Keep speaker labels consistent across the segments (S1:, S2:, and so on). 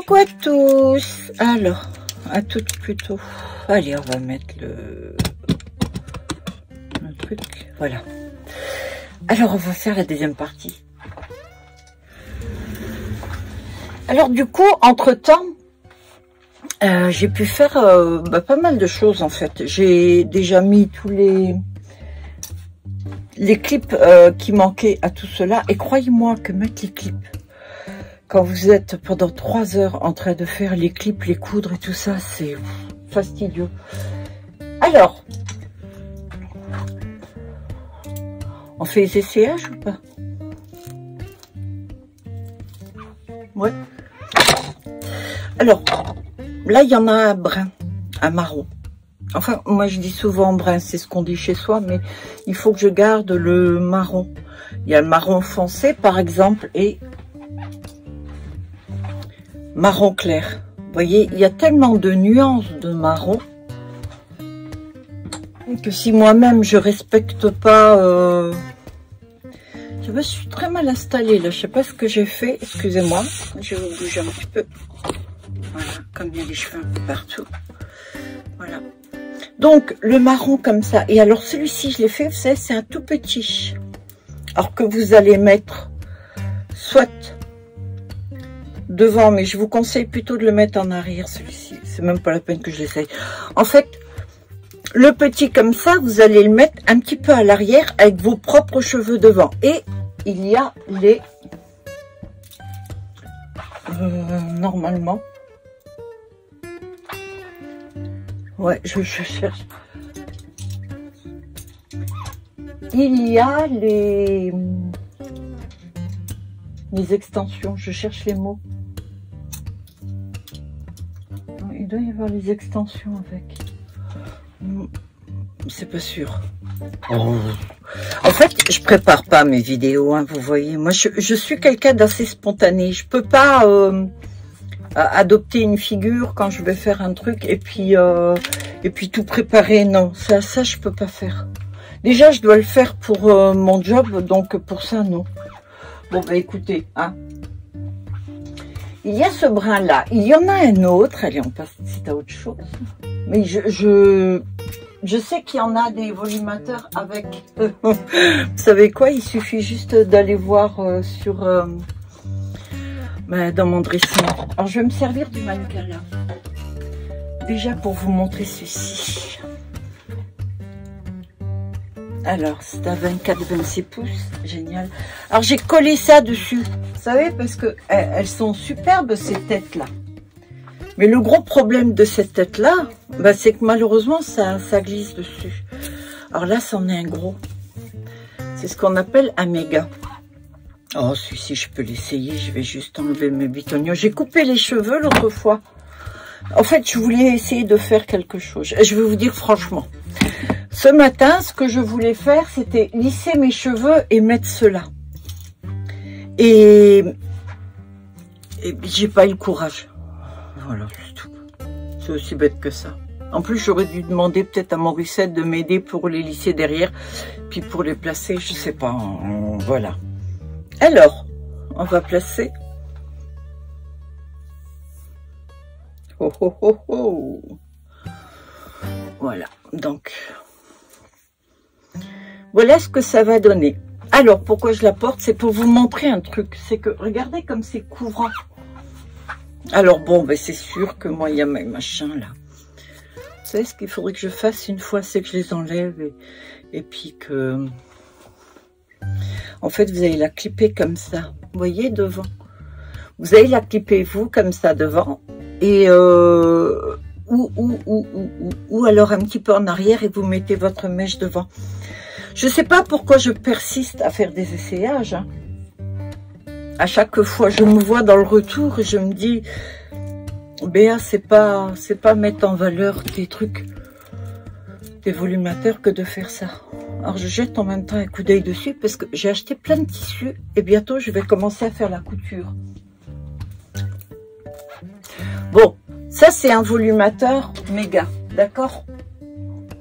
S1: Coucou à tous. Alors, à toutes plutôt. Allez, on va mettre le truc. Voilà. Alors, on va faire la deuxième partie. Alors, du coup, entre-temps, j'ai pu faire pas mal de choses, en fait. J'ai déjà mis tous les clips qui manquaient à tout cela. Et croyez-moi que mettre les clips, quand vous êtes pendant 3 heures en train de faire les clips, les coudre et tout ça, c'est fastidieux. Alors, on fait les essayages ou pas? Ouais. Alors, là, il y en a un brun, un marron. Enfin, moi, je dis souvent brun, c'est ce qu'on dit chez soi, mais il faut que je garde le marron. Il y a le marron foncé, par exemple, et marron clair. Vous voyez, il y a tellement de nuances de marron que si moi-même, je respecte pas... Je me suis très mal installée, là. Je sais pas ce que j'ai fait. Excusez-moi, je vais vous bouger un petit peu. Voilà, comme il y a les cheveux un peu partout. Voilà. Donc, le marron comme ça. Et alors, celui-ci, je l'ai fait, vous savez, c'est un tout petit. Alors que vous allez mettre soit devant, mais je vous conseille plutôt de le mettre en arrière, celui-ci. C'est même pas la peine que je l'essaye. En fait, le petit comme ça, vous allez le mettre un petit peu à l'arrière avec vos propres cheveux devant. Et il y a les... normalement... Ouais, je cherche. Il y a les extensions. Je cherche les mots. Il doit y avoir les extensions avec. C'est pas sûr. Oh. En fait, je prépare pas mes vidéos, hein, vous voyez. Moi, je suis quelqu'un d'assez spontané. Je peux pas adopter une figure quand je vais faire un truc et puis tout préparer. Non, ça je peux pas faire. Déjà, je dois le faire pour mon job, donc pour ça, non. Bon, bah écoutez, hein. Il y a ce brun-là. Il y en a un autre. Allez, on passe c'est à autre chose. Mais je sais qu'il y en a des volumateurs avec... Vous savez quoi? Il suffit juste d'aller voir sur... dans mon dressing. Alors, je vais me servir du mannequin là. Déjà pour vous montrer ceci. Alors, c'est à 24-26 pouces. Génial. Alors, j'ai collé ça dessus. Vous savez, parce que elles sont superbes, ces têtes-là. Mais le gros problème de cette tête-là, bah, c'est que malheureusement, ça glisse dessus. Alors là, c'en est un gros. C'est ce qu'on appelle un méga. Oh, celui-ci, je peux l'essayer. Je vais juste enlever mes bitonnions. J'ai coupé les cheveux l'autre fois. En fait, je voulais essayer de faire quelque chose. Je vais vous dire franchement. Ce matin, ce que je voulais faire, c'était lisser mes cheveux et mettre cela. Et j'ai pas eu le courage. Voilà, c'est tout. C'est aussi bête que ça. En plus, j'aurais dû demander peut-être à Morissette de m'aider pour les lisser derrière. Puis pour les placer, je sais pas. Voilà. Alors, on va placer. Oh, oh, oh, oh. Voilà, donc... Voilà ce que ça va donner. Alors, pourquoi je la porte? C'est pour vous montrer un truc. C'est que, regardez comme c'est couvrant. Alors, bon, ben, c'est sûr que moi, il y a mes machins, là. Vous savez, ce qu'il faudrait que je fasse une fois, c'est que je les enlève et puis que... En fait, vous allez la clipper comme ça. Vous voyez, devant. Vous allez la clipper, vous, comme ça, devant. Et... ou alors un petit peu en arrière et vous mettez votre mèche devant. Je sais pas pourquoi je persiste à faire des essayages. Hein. À chaque fois, je me vois dans le retour et je me dis, Béa, c'est pas mettre en valeur tes trucs, tes volumateurs que de faire ça. Alors, je jette en même temps un coup d'œil dessus parce que j'ai acheté plein de tissus et bientôt, je vais commencer à faire la couture. Bon, ça, c'est un volumateur méga, d'accord?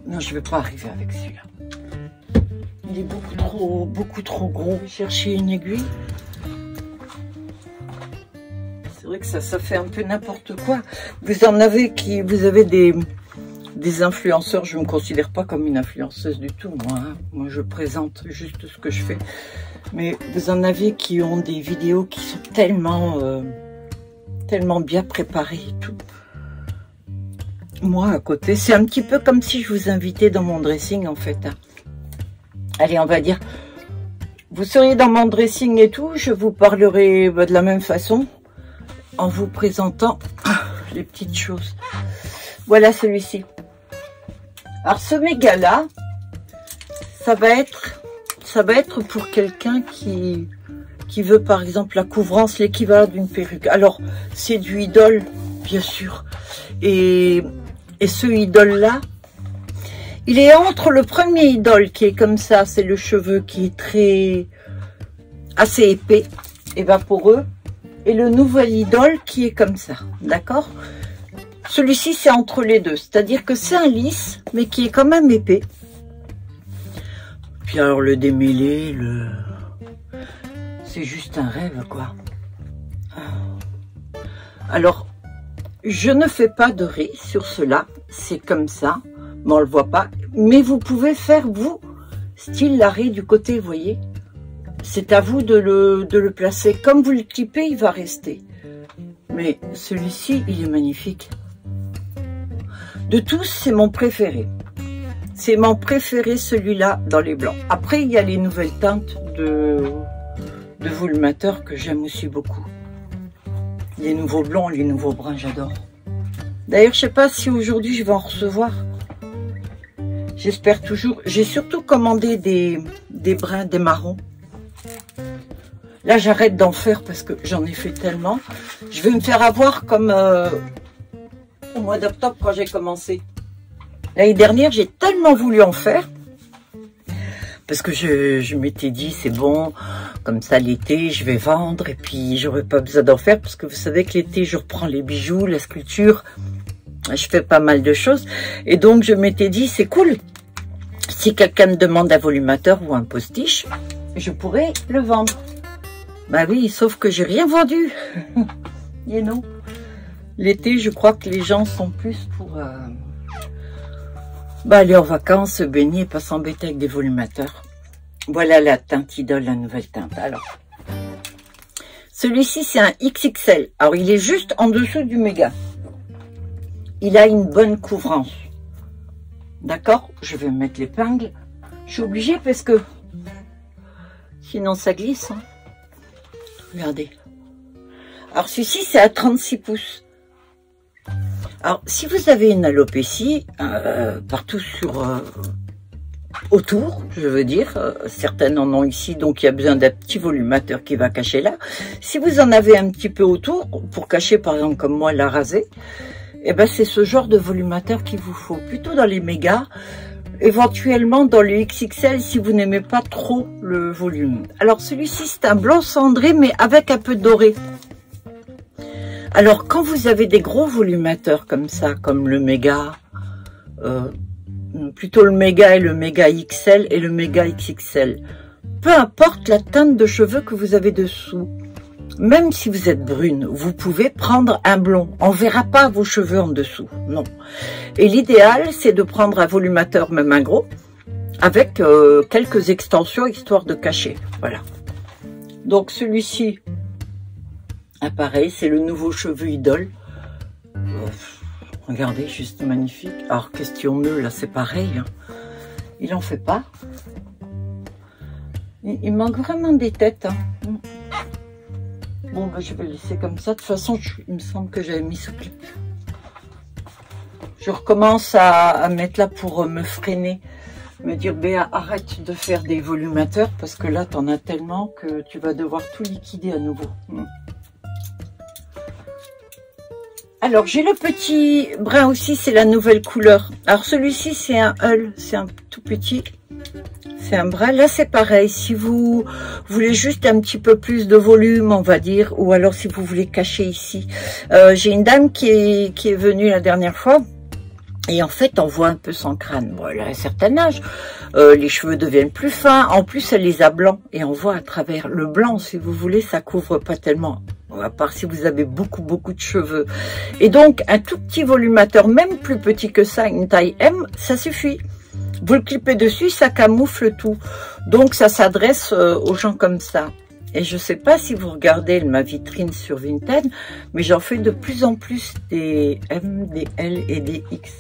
S1: Non, je vais pas arriver avec celui-là. Il est beaucoup trop gros. Je vais chercher une aiguille. C'est vrai que ça fait un peu n'importe quoi. Vous avez des influenceurs, je ne me considère pas comme une influenceuse du tout, moi. Hein. Moi, je présente juste ce que je fais. Mais vous en avez qui ont des vidéos qui sont tellement bien préparées et tout. Moi, à côté, c'est un petit peu comme si je vous invitais dans mon dressing, en fait. Hein. Allez, on va dire, vous seriez dans mon dressing et tout, je vous parlerai de la même façon, en vous présentant les petites choses. Voilà celui-ci. Alors, ce méga-là, ça va être pour quelqu'un qui veut, par exemple, la couvrance, l'équivalent d'une perruque. Alors, c'est du idole, bien sûr. Et ce idole-là, il est entre le premier idole qui est comme ça, c'est le cheveu qui est assez épais et vaporeux, et le nouvel idole qui est comme ça, d'accord? Celui-ci, c'est entre les deux, c'est-à-dire que c'est un lisse, mais qui est quand même épais. Puis alors, le démêlé, c'est juste un rêve, quoi. Alors, je ne fais pas de riz sur cela, c'est comme ça, mais on ne le voit pas. Mais vous pouvez faire, vous, style l'arrêt du côté, vous voyez. C'est à vous de le placer. Comme vous le clippez, il va rester. Mais celui-ci, il est magnifique. De tous, c'est mon préféré. C'est mon préféré, celui-là, dans les blancs. Après, il y a les nouvelles teintes de volumateurs que j'aime aussi beaucoup. Les nouveaux blancs, les nouveaux bruns, j'adore. D'ailleurs, je sais pas si aujourd'hui je vais en recevoir. J'espère toujours. J'ai surtout commandé des bruns, des marrons. Là, j'arrête d'en faire parce que j'en ai fait tellement. Je vais me faire avoir comme au mois d'octobre quand j'ai commencé. L'année dernière, j'ai tellement voulu en faire. Parce que je m'étais dit, c'est bon, comme ça l'été, je vais vendre et puis j'aurai pas besoin d'en faire. Parce que vous savez que l'été, je reprends les bijoux, la sculpture, je fais pas mal de choses. Et donc, je m'étais dit, c'est cool. Si quelqu'un me demande un volumateur ou un postiche, je pourrais le vendre. Bah oui, sauf que j'ai rien vendu. Et non. L'été, je crois que les gens sont plus pour... aller en vacances, se baigner et pas s'embêter avec des volumateurs. Voilà la teinte idole, la nouvelle teinte. Alors, celui-ci, c'est un XXL. Alors, il est juste en dessous du méga. Il a une bonne couvrance. D'accord? Je vais mettre l'épingle. Je suis obligée parce que sinon ça glisse. Hein. Regardez. Alors, celui-ci, c'est à 36 pouces. Alors, si vous avez une alopécie, partout autour, je veux dire, certaines en ont ici, donc il y a besoin d'un petit volumateur qui va cacher là. Si vous en avez un petit peu autour, pour cacher par exemple comme moi la rasée, eh ben c'est ce genre de volumateur qu'il vous faut, plutôt dans les mégas, éventuellement dans les XXL si vous n'aimez pas trop le volume. Alors celui-ci c'est un blanc cendré mais avec un peu de doré. Alors, quand vous avez des gros volumateurs comme ça, comme le méga, plutôt le méga et le méga XL et le méga XXL, peu importe la teinte de cheveux que vous avez dessous, même si vous êtes brune, vous pouvez prendre un blond. On ne verra pas vos cheveux en dessous, non. Et l'idéal, c'est de prendre un volumateur, même un gros, avec quelques extensions, histoire de cacher. Voilà. Donc, celui-ci... Ah, pareil, c'est le nouveau cheveu idole. Regardez, juste magnifique. Alors, question nœud, là, c'est pareil. Hein. Il en fait pas. Il manque vraiment des têtes. Hein. Bon, ben, je vais le laisser comme ça. De toute façon, il me semble que j'avais mis ce clip. Je recommence à mettre là pour me freiner. Me dire, Béa, arrête de faire des volumateurs parce que là, t'en as tellement que tu vas devoir tout liquider à nouveau. Alors, j'ai le petit brun aussi, c'est la nouvelle couleur. Alors, celui-ci, c'est un hull, c'est un tout petit. C'est un brun. Là, c'est pareil. Si vous voulez juste un petit peu plus de volume, on va dire, ou alors si vous voulez cacher ici. J'ai une dame qui est venue la dernière fois. Et en fait, on voit un peu son crâne. Bon, elle a un certain âge. Les cheveux deviennent plus fins. En plus, elle les a blancs. Et on voit à travers le blanc, si vous voulez, ça couvre pas tellement. À part si vous avez beaucoup de cheveux. Et donc, un tout petit volumateur, même plus petit que ça, une taille M, ça suffit. Vous le clipez dessus, ça camoufle tout. Donc, ça s'adresse aux gens comme ça. Et je sais pas si vous regardez ma vitrine sur Vinted, mais j'en fais de plus en plus des M, des L et des X.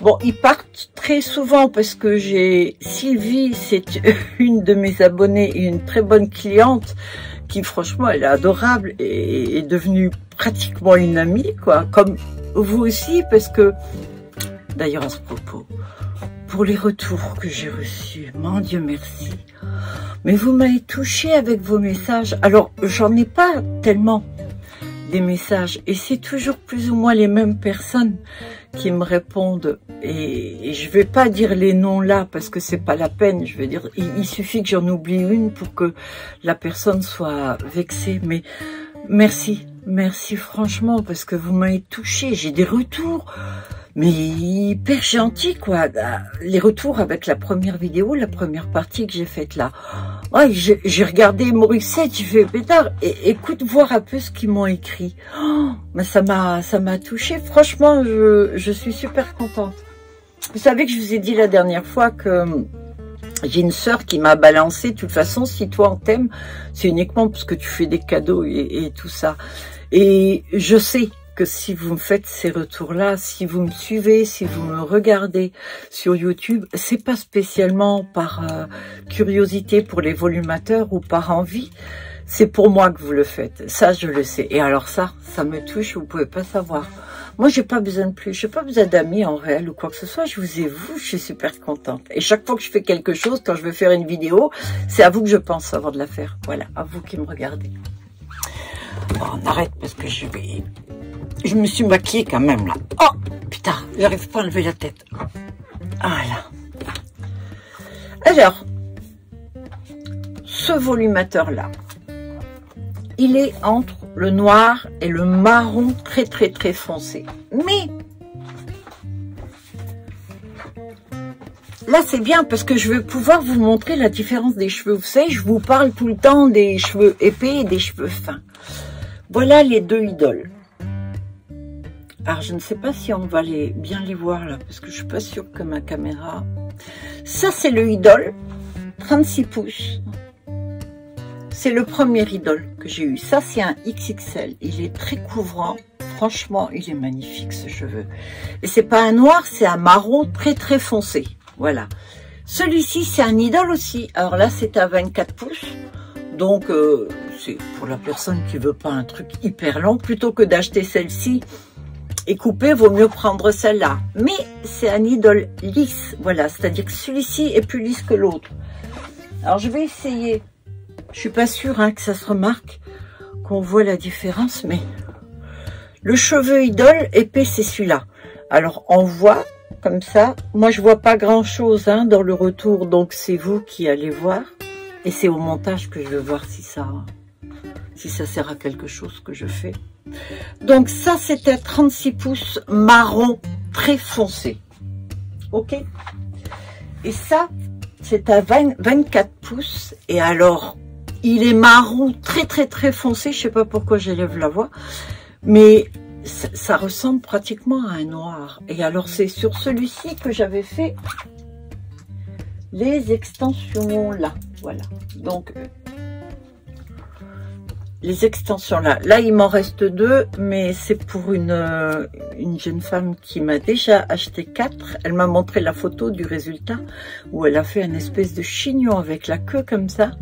S1: Bon, ils partent très souvent parce que j'ai Sylvie, c'est une de mes abonnées et une très bonne cliente qui, franchement, elle est adorable et est devenue pratiquement une amie, quoi. Comme vous aussi, parce que, d'ailleurs, à ce propos, pour les retours que j'ai reçus, mon Dieu merci. Mais vous m'avez touché avec vos messages. Alors, j'en ai pas tellement des messages. Et c'est toujours plus ou moins les mêmes personnes qui me répondent. Et je vais pas dire les noms là parce que c'est pas la peine. Je veux dire, il suffit que j'en oublie une pour que la personne soit vexée. Mais merci, merci franchement parce que vous m'avez touché. J'ai des retours. Mais hyper gentil, quoi. Les retours avec la première vidéo, la première partie que j'ai faite là. Ouais, j'ai regardé Morissette, j'ai fait pétard. Et écoute, voir un peu ce qu'ils m'ont écrit. Oh, mais ça m'a touchée. Franchement, je suis super contente. Vous savez que je vous ai dit la dernière fois que j'ai une sœur qui m'a balancé. De toute façon, si toi on t'aime, c'est uniquement parce que tu fais des cadeaux et tout ça. Et je sais que si vous me faites ces retours-là, si vous me suivez, si vous me regardez sur YouTube, c'est pas spécialement par curiosité pour les volumateurs ou par envie, c'est pour moi que vous le faites. Ça, je le sais. Et alors ça me touche, vous pouvez pas savoir. Moi, j'ai pas besoin de plus, j'ai pas besoin d'amis en réel ou quoi que ce soit. Je vous ai vous, je suis super contente. Et chaque fois que je fais quelque chose, quand je veux faire une vidéo, c'est à vous que je pense avant de la faire. Voilà, à vous qui me regardez. Bon, on arrête parce que je me suis maquillée quand même là. Oh putain, j'arrive pas à lever la tête. Voilà. Alors, ce volumateur là, il est entre le noir et le marron très foncé. Mais là c'est bien parce que je vais pouvoir vous montrer la différence des cheveux. Vous savez, je vous parle tout le temps des cheveux épais et des cheveux fins. Voilà les deux idoles. Alors, je ne sais pas si on va bien les voir là, parce que je suis pas sûre que ma caméra... Ça, c'est le idole, 36 pouces. C'est le premier idole que j'ai eu. Ça, c'est un XXL. Il est très couvrant. Franchement, il est magnifique, ce cheveu. Et c'est pas un noir, c'est un marron très foncé. Voilà. Celui-ci, c'est un idole aussi. Alors là, c'est à 24 pouces. Donc, c'est pour la personne qui veut pas un truc hyper long. Plutôt que d'acheter celle-ci et couper, vaut mieux prendre celle-là. Mais c'est un idole lisse, voilà. C'est-à-dire que celui-ci est plus lisse que l'autre. Alors, je vais essayer. Je suis pas sûre que ça se remarque, qu'on voit la différence, mais le cheveu idole épais, c'est celui-là. Alors, on voit comme ça. Moi, je vois pas grand-chose dans le retour, donc c'est vous qui allez voir. Et c'est au montage que je vais voir si ça sert à quelque chose que je fais. Donc ça, c'était 36 pouces marron très foncé. Ok. Et ça, c'est à 24 pouces. Et alors, il est marron très foncé. Je sais pas pourquoi j'élève la voix. Mais ça ressemble pratiquement à un noir. Et alors, c'est sur celui-ci que j'avais fait les extensions là. Voilà. Donc, les extensions là. Là, il m'en reste 2, mais c'est pour une jeune femme qui m'a déjà acheté 4. Elle m'a montré la photo du résultat où elle a fait une espèce de chignon avec la queue comme ça.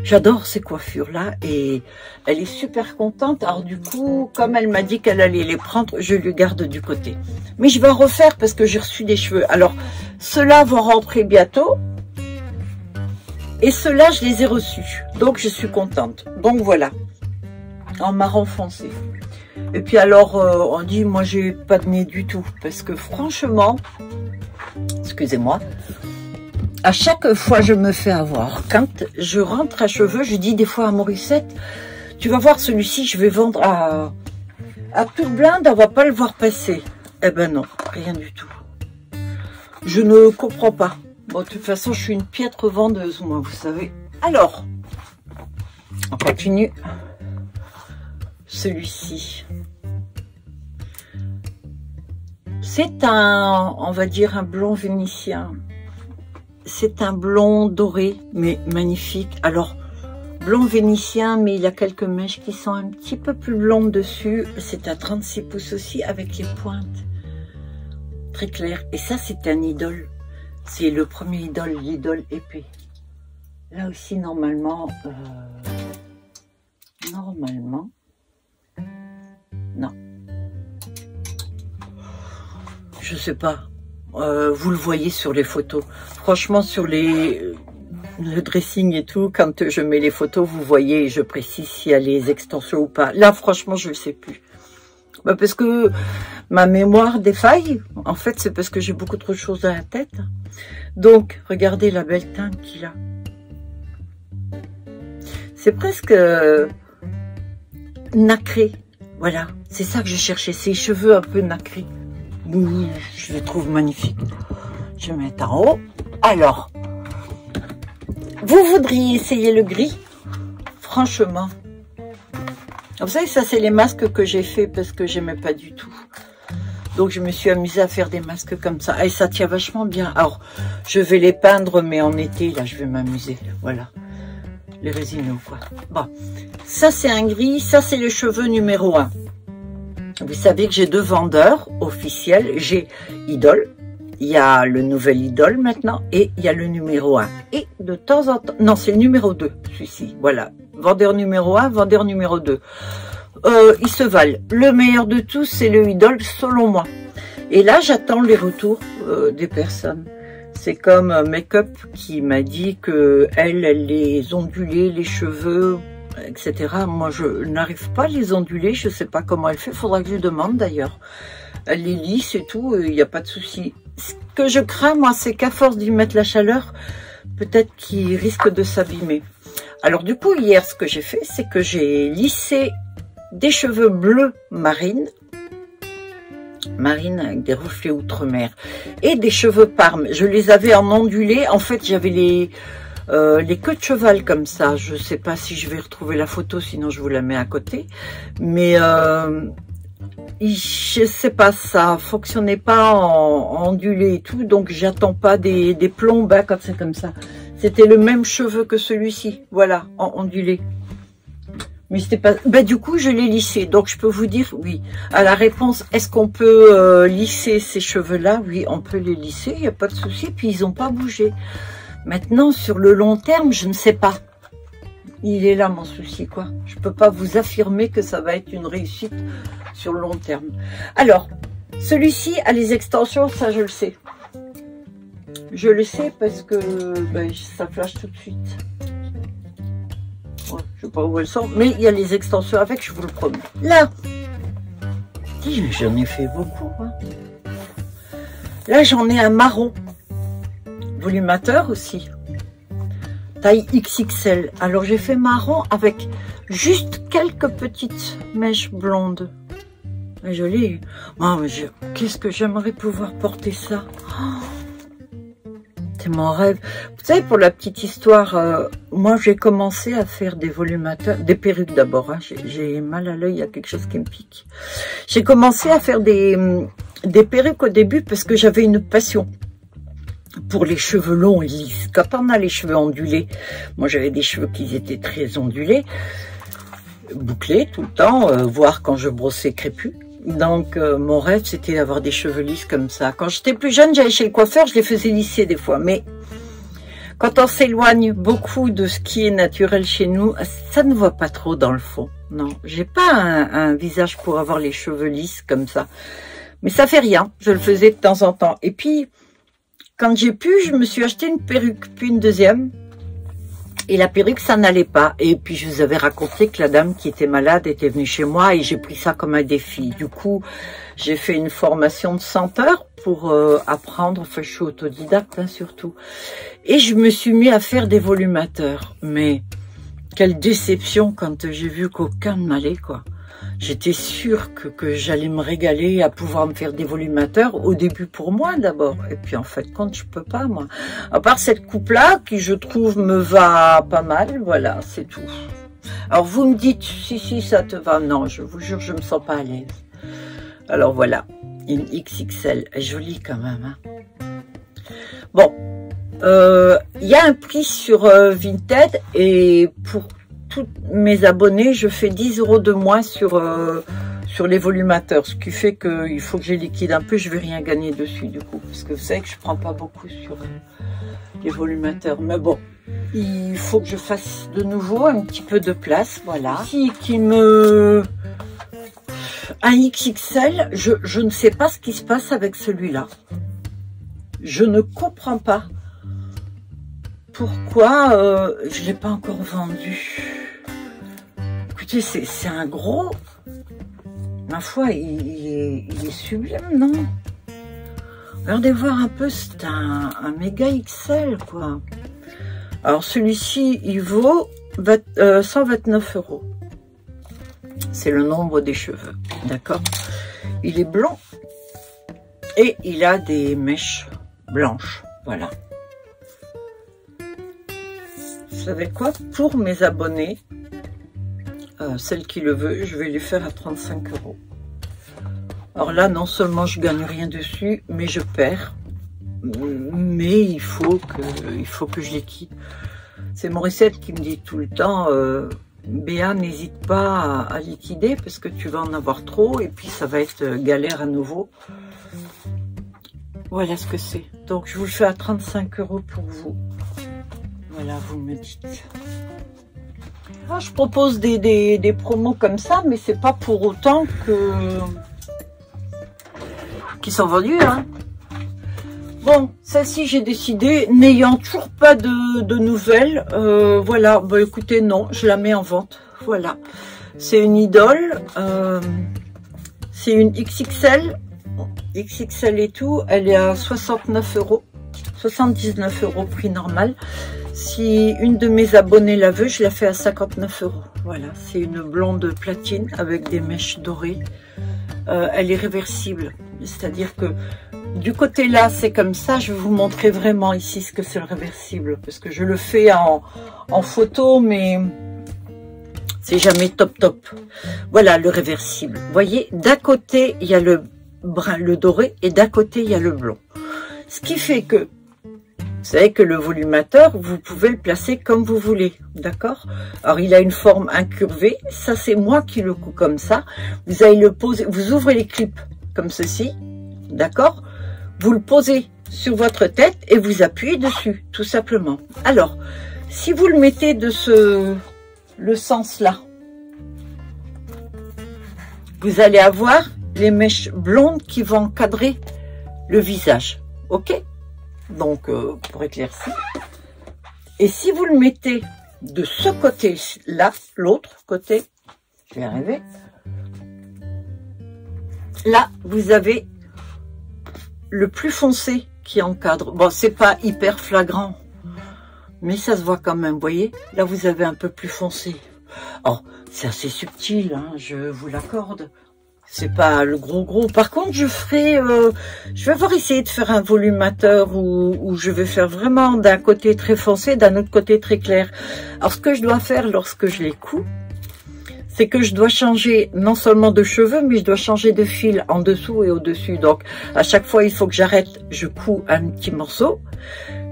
S1: J'adore ces coiffures-là et elle est super contente. Alors du coup, comme elle m'a dit qu'elle allait les prendre, je lui garde du côté. Mais je vais en refaire parce que j'ai reçu des cheveux. Alors, ceux-là vont rentrer bientôt. Et ceux-là, je les ai reçus. Donc, je suis contente. Donc, voilà. En marron foncé. Et puis alors, on dit, moi, j'ai pas de nez du tout. Parce que franchement, excusez-moi, à chaque fois, je me fais avoir. Quand je rentre à cheveux, je dis des fois à Morissette, tu vas voir celui-ci, je vais vendre à Pure Blinde, on va pas le voir passer. Eh ben non, rien du tout. Je ne comprends pas. Bon, de toute façon, je suis une piètre vendeuse, moi, vous savez. Alors, on continue. Celui-ci. C'est un, on va dire, un blond vénitien. C'est un blond doré, mais magnifique. Alors, blond vénitien, mais il y a quelques mèches qui sont un petit peu plus blondes dessus. C'est à 36 pouces aussi, avec les pointes. Très clair. Et ça, c'est un idole. C'est le premier idole, l'idole épée. Là aussi, normalement, non. Je sais pas. Vous le voyez sur les photos. Franchement, sur le dressing et tout, quand je mets les photos, vous voyez, je précise s'il y a les extensions ou pas. Là, franchement, je ne sais plus. Bah, parce que ma mémoire défaille. En fait, c'est parce que j'ai beaucoup trop de choses dans la tête. Donc, regardez la belle teinte qu'il a. C'est presque nacré. Voilà, c'est ça que je cherchais. Ces cheveux un peu nacrés. Oui, je les trouve magnifiques. Je vais mettre en haut. Alors, vous voudriez essayer le gris? Franchement. Vous savez, ça, c'est les masques que j'ai fait parce que j'aimais pas du tout. Donc, je me suis amusée à faire des masques comme ça. Et ça tient vachement bien. Alors, je vais les peindre, mais en été, là, je vais m'amuser. Voilà. Les résineux, quoi. Bon. Ça, c'est un gris. Ça, c'est le cheveu numéro 1. Vous savez que j'ai 2 vendeurs officiels. J'ai Idole. Il y a le nouvel Idole maintenant. Et il y a le numéro 1. Et de temps en temps... Non, c'est le numéro 2, celui-ci. Voilà. Vendeur numéro 1, vendeur numéro 2. Ils se valent. Le meilleur de tous, c'est le Idole, selon moi. Et là, j'attends les retours des personnes. C'est comme Make-up qui m'a dit que elle les ondulait, les cheveux, etc. Moi, je n'arrive pas à les onduler. Je ne sais pas comment elle fait. Il faudra que je lui demande d'ailleurs. Elle les lisse et tout. Il n'y a pas de souci. Ce que je crains, moi, c'est qu'à force d'y mettre la chaleur, peut-être qu'il risque de s'abîmer. Alors du coup, hier, ce que j'ai fait, c'est que j'ai lissé des cheveux bleus marine avec des reflets outre-mer, et des cheveux parme. Je les avais en ondulé. En fait, j'avais les queues de cheval comme ça. Je sais pas si je vais retrouver la photo, sinon je vous la mets à côté. Mais je sais pas, ça fonctionnait pas en ondulé et tout, donc j'attends pas des plombes hein, quand c'est comme ça. C'était le même cheveu que celui-ci, voilà, en ondulé. Mais c'était pas... Ben, du coup, je l'ai lissé. Donc, je peux vous dire, oui. À la réponse, est-ce qu'on peut lisser ces cheveux-là? Oui, on peut les lisser, il n'y a pas de souci. Puis, ils n'ont pas bougé. Maintenant, sur le long terme, je ne sais pas. Il est là, mon souci, quoi. Je peux pas vous affirmer que ça va être une réussite sur le long terme. Alors, celui-ci a les extensions, ça, je le sais. Je le sais parce que ben, ça flash tout de suite. Ouais, je sais pas où elles sont, mais il y a les extensions avec, je vous le promets. Là, j'en ai fait beaucoup. Hein. Là, j'en ai un marron. Volumateur aussi. Taille XXL. Alors, j'ai fait marron avec juste quelques petites mèches blondes. Et je l'ai. Oh, qu'est-ce que j'aimerais pouvoir porter ça. Oh, c'est mon rêve. Vous savez, pour la petite histoire, moi, j'ai commencé à faire des volumateurs, des perruques d'abord. Hein. J'ai mal à l'œil, il y a quelque chose qui me pique. J'ai commencé à faire des perruques au début parce que j'avais une passion pour les cheveux longs et lisses. Quand on a les cheveux ondulés, moi, j'avais des cheveux qui étaient très ondulés, bouclés tout le temps, voire quand je brossais crépus. Donc, mon rêve, c'était d'avoir des cheveux lisses comme ça. Quand j'étais plus jeune, j'allais chez le coiffeur, je les faisais lisser des fois. Mais quand on s'éloigne beaucoup de ce qui est naturel chez nous, ça ne va pas trop dans le fond. Non, j'ai pas un visage pour avoir les cheveux lisses comme ça. Mais ça fait rien, je le faisais de temps en temps. Et puis, quand j'ai pu, je me suis acheté une perruque, puis une deuxième. Et la perruque, ça n'allait pas. Et puis, je vous avais raconté que la dame qui était malade était venue chez moi et j'ai pris ça comme un défi. Du coup, j'ai fait une formation de 100 heures pour apprendre. Enfin, je suis autodidacte, hein, surtout. Et je me suis mis à faire des volumateurs. Mais quelle déception quand j'ai vu qu'aucun ne m'allait, quoi. j'étais sûre que j'allais me régaler à pouvoir me faire des volumateurs, au début pour moi d'abord, et puis en fait compte je peux pas moi. À part cette coupe-là, qui je trouve me va pas mal, voilà, c'est tout. Alors vous me dites, si ça te va, non, je vous jure, je me sens pas à l'aise. Alors voilà, une XXL, jolie quand même, hein. Bon, il y a un prix sur Vinted, et pour tous mes abonnés, je fais 10 € de moins sur les volumateurs, ce qui fait qu'il faut que je liquide un peu, je vais rien gagner dessus du coup, parce que vous savez que je prends pas beaucoup sur les volumateurs, mais bon, il faut que je fasse de nouveau un petit peu de place, voilà. Un XXL, je ne sais pas ce qui se passe avec celui-là, je ne comprends pas pourquoi je ne l'ai pas encore vendu. Écoutez, c'est un gros... Ma foi, il est sublime, non? Regardez voir un peu, c'est un méga XL, quoi. Alors, celui-ci, il vaut 129 €. C'est le nombre des cheveux, d'accord? Il est blond et il a des mèches blanches, voilà. Vous savez quoi? Pour mes abonnés, celle qui le veut, je vais lui faire à 35 €. Alors là, non seulement je gagne rien dessus, mais je perds. Mais il faut que je liquide. C'est Morissette qui me dit tout le temps, Béa, n'hésite pas à liquider parce que tu vas en avoir trop et puis ça va être galère à nouveau. Voilà ce que c'est. Donc je vous le fais à 35 € pour vous. Voilà, vous me dites. Ah, je propose des promos comme ça, mais c'est pas pour autant qu'ils sont vendus, hein. Bon, celle-ci, j'ai décidé, n'ayant toujours pas de nouvelles, voilà, bah écoutez, non, je la mets en vente, voilà. C'est une idole, c'est une XXL et tout, elle est à 69 €, 79 € prix normal. Si une de mes abonnées la veut, je la fais à 59 €. Voilà, c'est une blonde platine avec des mèches dorées. Elle est réversible, c'est-à-dire que du côté là, c'est comme ça. Je vais vous montrer vraiment ici ce que c'est le réversible, parce que je le fais en photo, mais c'est jamais top. Voilà le réversible. Vous voyez, d'un côté, il y a le brun, le doré, et d'un côté, il y a le blond. Ce qui fait que vous savez que le volumateur, vous pouvez le placer comme vous voulez, d'accord? Alors, il a une forme incurvée. Ça, c'est moi qui le couds comme ça. Vous allez le poser, vous ouvrez les clips comme ceci, d'accord? Vous le posez sur votre tête et vous appuyez dessus, tout simplement. Alors, si vous le mettez de le sens là, vous allez avoir les mèches blondes qui vont encadrer le visage, ok? Donc, pour éclaircir. Et si vous le mettez de ce côté-là, l'autre côté, je vais y arriver. Là, vous avez le plus foncé qui encadre. Bon, c'est pas hyper flagrant, mais ça se voit quand même, vous voyez. Là, vous avez un peu plus foncé. Oh, c'est assez subtil, hein, je vous l'accorde. C'est pas le gros. Par contre, je vais avoir essayé de faire un volumateur où je vais faire vraiment d'un côté très foncé, d'un autre côté très clair. Alors, ce que je dois faire lorsque je les couds, c'est que je dois changer non seulement de cheveux, mais je dois changer de fil en dessous et au-dessus. Donc, à chaque fois, il faut que j'arrête, je couds un petit morceau,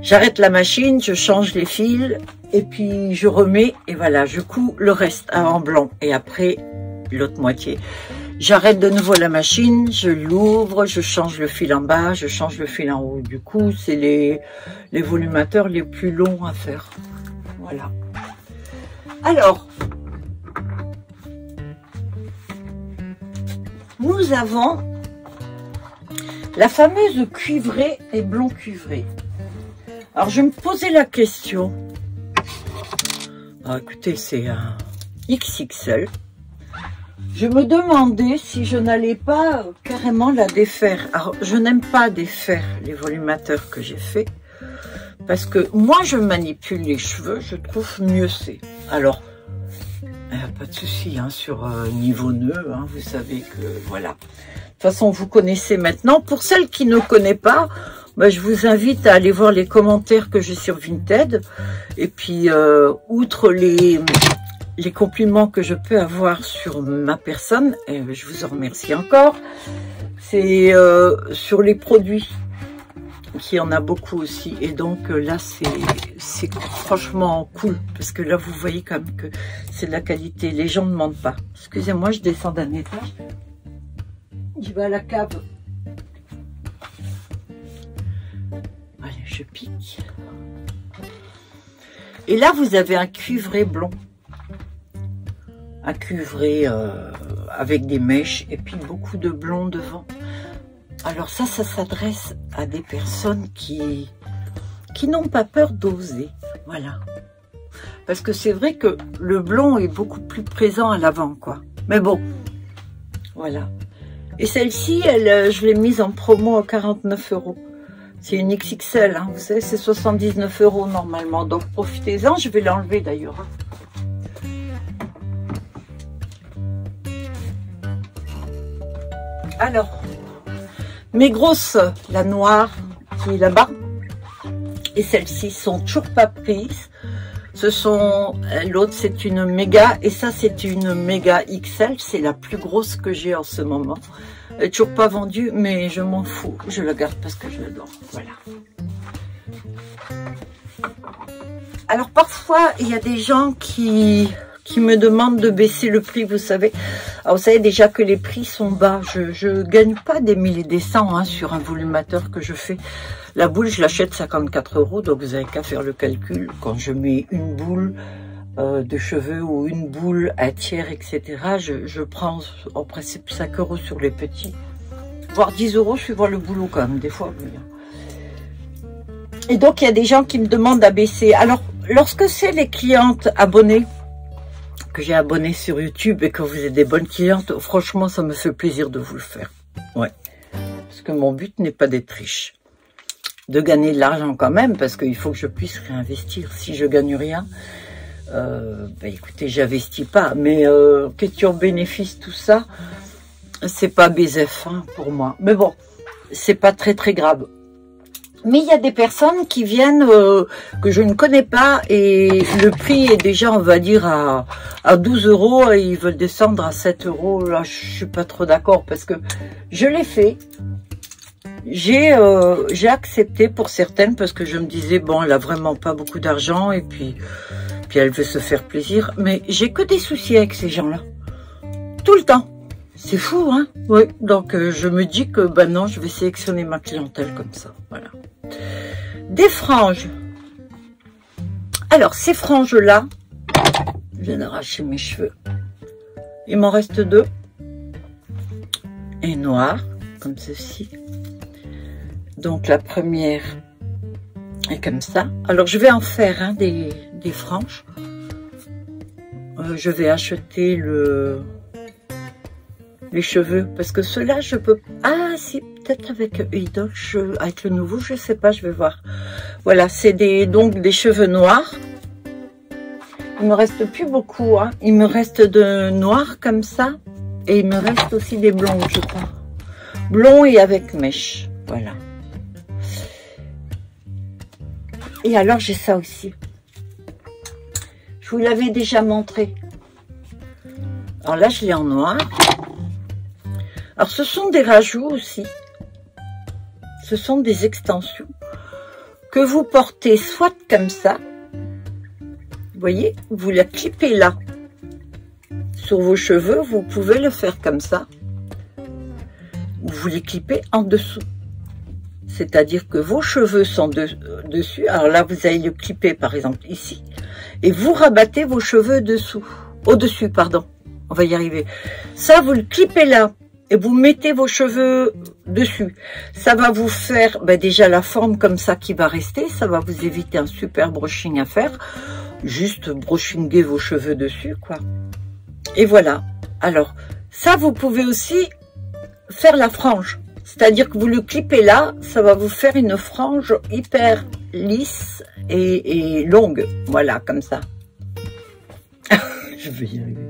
S1: j'arrête la machine, je change les fils, et puis je remets, et voilà, je couds le reste en blanc, et après, l'autre moitié. J'arrête de nouveau la machine, je l'ouvre, je change le fil en bas, je change le fil en haut. Du coup, c'est les volumateurs les plus longs à faire. Voilà. Alors, nous avons la fameuse cuivrée et blond cuivré. Alors, je me posais la question. Alors, écoutez, c'est un XXL. Je me demandais si je n'allais pas carrément la défaire. Alors, je n'aime pas défaire les volumateurs que j'ai fait, parce que moi, je manipule les cheveux, je trouve mieux c'est. Alors, Pas de souci, hein, sur niveau nœud, hein, vous savez que voilà. De toute façon, vous connaissez maintenant. Pour celles qui ne connaissent pas, bah, je vous invite à aller voir les commentaires que j'ai sur Vinted. Et puis, outre les compliments que je peux avoir sur ma personne, et je vous en remercie encore, c'est sur les produits, qu'il y en a beaucoup aussi. Et donc là, c'est franchement cool, parce que là, vous voyez quand même que c'est de la qualité. Les gens ne demandent pas. Excusez-moi, je descends d'un étage. Je vais à la cave. Allez, je pique. Et là, vous avez un cuivré blond. Un cuivré avec des mèches et puis beaucoup de blond devant. Alors ça s'adresse à des personnes qui n'ont pas peur d'oser. Voilà. Parce que c'est vrai que le blond est beaucoup plus présent à l'avant, quoi. Mais bon, voilà. Et celle-ci, je l'ai mise en promo à 49 €. C'est une XXL, hein. Vous savez, c'est 79 € normalement. Donc profitez-en, je vais l'enlever d'ailleurs. Alors, mes grosses, la noire qui est là-bas, et celles-ci sont toujours pas prises. Ce sont, l'autre c'est une méga, et ça c'est une méga XL, c'est la plus grosse que j'ai en ce moment. Elle est toujours pas vendue, mais je m'en fous, je la garde parce que je l'adore, voilà. Alors parfois, il y a des gens qui me demandent de baisser le prix, vous savez. Alors vous savez déjà que les prix sont bas. Je gagne pas des 1000 et des 100 hein, sur un volumateur que je fais. La boule, je l'achète 54 €, donc vous avez qu'à faire le calcul. Quand je mets une boule de cheveux ou une boule à tiers, etc., je prends en principe 5 € sur les petits. Voire 10 € suivant le boulot quand même, des fois. Oui. Et donc, il y a des gens qui me demandent d'abaisser. Alors, lorsque c'est les clientes abonnées, que j'ai abonné sur YouTube et que vous êtes des bonnes clientes, franchement, ça me fait plaisir de vous le faire. Ouais. Parce que mon but n'est pas d'être riche. De gagner de l'argent quand même, parce qu'il faut que je puisse réinvestir. Si je gagne rien, bah écoutez, j'investis pas. Mais question bénéfice, tout ça, c'est pas BZF hein, pour moi. Mais bon, c'est pas très très grave. Mais il y a des personnes qui viennent que je ne connais pas et le prix est déjà, on va dire, à 12 € et ils veulent descendre à 7 €. Là, je suis pas trop d'accord parce que je l'ai fait. J'ai accepté pour certaines parce que je me disais, bon, elle a vraiment pas beaucoup d'argent et puis elle veut se faire plaisir. Mais j'ai que des soucis avec ces gens-là. Tout le temps. C'est fou, hein? Oui, donc je me dis que, ben non, je vais sélectionner ma clientèle comme ça, voilà. Des franges. Alors, ces franges-là, je viens d'arracher mes cheveux. Il m'en reste 2. Et noires, comme ceci. Donc, la première est comme ça. Alors, je vais en faire hein, des franges. Je vais acheter les cheveux, parce que ceux-là, je peux... Ah, si, peut-être avec Idol, avec le nouveau, je sais pas, je vais voir. Voilà, c'est donc des cheveux noirs. Il me reste plus beaucoup, hein. Il me reste de noirs comme ça, et il me reste aussi des blonds, je crois. Blonds et avec mèche, voilà. Et alors, j'ai ça aussi. Je vous l'avais déjà montré. Alors là, je l'ai en noir. Alors, ce sont des rajouts aussi. Ce sont des extensions que vous portez soit comme ça. Vous voyez, vous la clipez là. Sur vos cheveux, vous pouvez le faire comme ça. Vous les clipez en dessous. C'est-à-dire que vos cheveux sont dessus. Alors là, vous allez le clipper, par exemple, ici. Et vous rabattez vos cheveux dessous. Au-dessus, pardon. On va y arriver. Ça, vous le clipez là. Et vous mettez vos cheveux dessus. Ça va vous faire déjà la forme comme ça qui va rester. Ça va vous éviter un super brushing à faire. Juste brushinguer vos cheveux dessus, quoi. Et voilà. Alors, ça, vous pouvez aussi faire la frange. C'est-à-dire que vous le clipez là, ça va vous faire une frange hyper lisse et longue. Voilà, comme ça. Je vais y arriver.